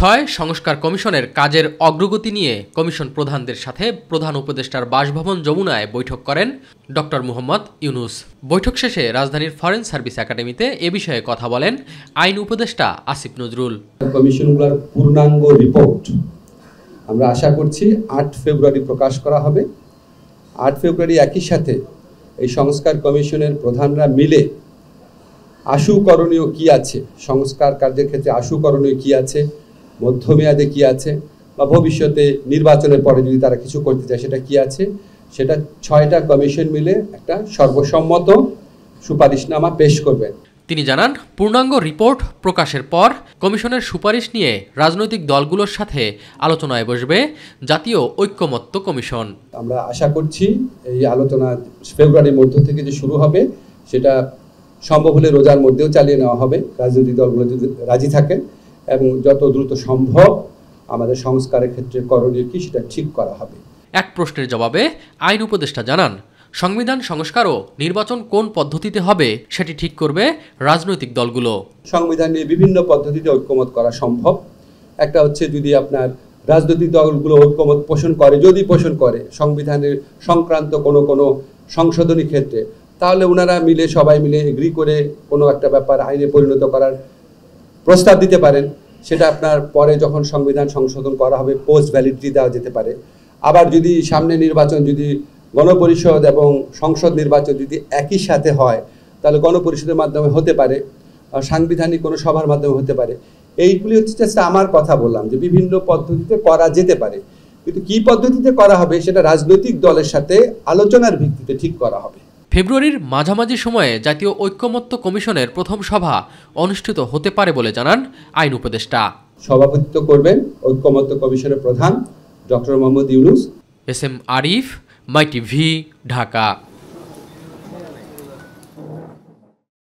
6 সংস্কার কমিশনের কাজের অগ্রগতি নিয়ে কমিশন প্রধানদের সাথে প্রধান উপদেষ্টার বাসভবন যমুনায় বৈঠক করেন ড. মুহম্মদ ইউনুস। বৈঠক শেষে রাজধানীর ফরেন সার্ভিস একাডেমিতে এ বিষয়ে কথা বলেন আইন উপদেষ্টা আসিফ নজরুল। কমিশনগুলোর পূর্ণাঙ্গ রিপোর্ট আমরা আশা করছি 8 ফেব্রুয়ারি প্রকাশ করা হবে। 8 ফেব্রুয়ারি একই সাথে এই সংস্কার কমিশনের প্রধানরা মিলে আশু করণীয় কী আছে, সংস্কার কার্যের ক্ষেত্রে আশু করণীয় কী আছে, মধ্যমেয়াদে কী আছে, বা ভবিষ্যতে নির্বাচনের পরে যদি তারা কিছু করতে চায় সেটা কী আছে, সেটা 6টা কমিশন মিলে একটা সর্বসম্মত সুপারিশনামা পেশ করবেন। তিনি জানান, পূর্ণাঙ্গ রিপোর্ট প্রকাশের পর কমিশনের সুপারিশ নিয়ে রাজনৈতিক দলগুলোর সাথে আলোচনায় বসবে জাতীয় ঐক্যমত্য কমিশন। আমরা আশা করছি এই আলোচনা ফেব্রুয়ারির মধ্য থেকে যে শুরু হবে সেটা সম্ভব হলে রোজার মধ্যেও চালিয়ে নেওয়া হবে, রাজনৈতিক দলগুলো যদি রাজি থাকে, এবং যত দ্রুত সম্ভব আমাদের সংস্কারের ক্ষেত্রে করণীয় কি সেটা ঠিক করা হবে। এক প্রশ্নের জবাবে আইন উপদেষ্টা জানান, সংবিধান সংস্কার ও নির্বাচন কোন পদ্ধতিতে হবে সেটি ঠিক করবে রাজনৈতিক দলগুলো। সংবিধান নিয়ে বিভিন্ন পদ্ধতিতে ঐক্যমত করা সম্ভব। একটা হচ্ছে যদি আপনার রাজনৈতিক দলগুলো ঐক্যমত পোষণ করে, যদি পোষণ করে সংবিধানের সংক্রান্ত কোনো সংশোধনী ক্ষেত্রে, তাহলে ওনারা মিলে সবাই মিলে এগ্রি করে কোনো একটা ব্যাপার আইনে পরিণত করার প্রস্তাব দিতে পারেন। সেটা আপনার পরে যখন সংবিধান সংশোধন করা হবে পোস্ট ভ্যালিডিটি দেওয়া যেতে পারে। আবার যদি সামনে নির্বাচন, যদি গণপরিষদ এবং সংসদ নির্বাচন যদি একই সাথে হয়, তাহলে গণপরিষদের মাধ্যমে হতে পারে, সাংবিধানিক কোনো সভার মাধ্যমে হতে পারে। এইগুলি হচ্ছে জাস্ট আমার কথা বললাম যে বিভিন্ন পদ্ধতিতে করা যেতে পারে, কিন্তু কী পদ্ধতিতে করা হবে সেটা রাজনৈতিক দলের সাথে আলোচনার ভিত্তিতে ঠিক করা হবে। ফেব্রুয়ারির মাঝামাঝি সময়ে জাতীয় ঐক্যমত্য কমিশনের প্রথম সভা অনুষ্ঠিত হতে পারে বলে জানান আইন উপদেষ্টা। সভাপতিত্ব করবেন ঐক্যমত্য কমিশনের প্রধান ড. মুহম্মদ ইউনুস। এস এম আরিফ, মাই টিভি, ঢাকা।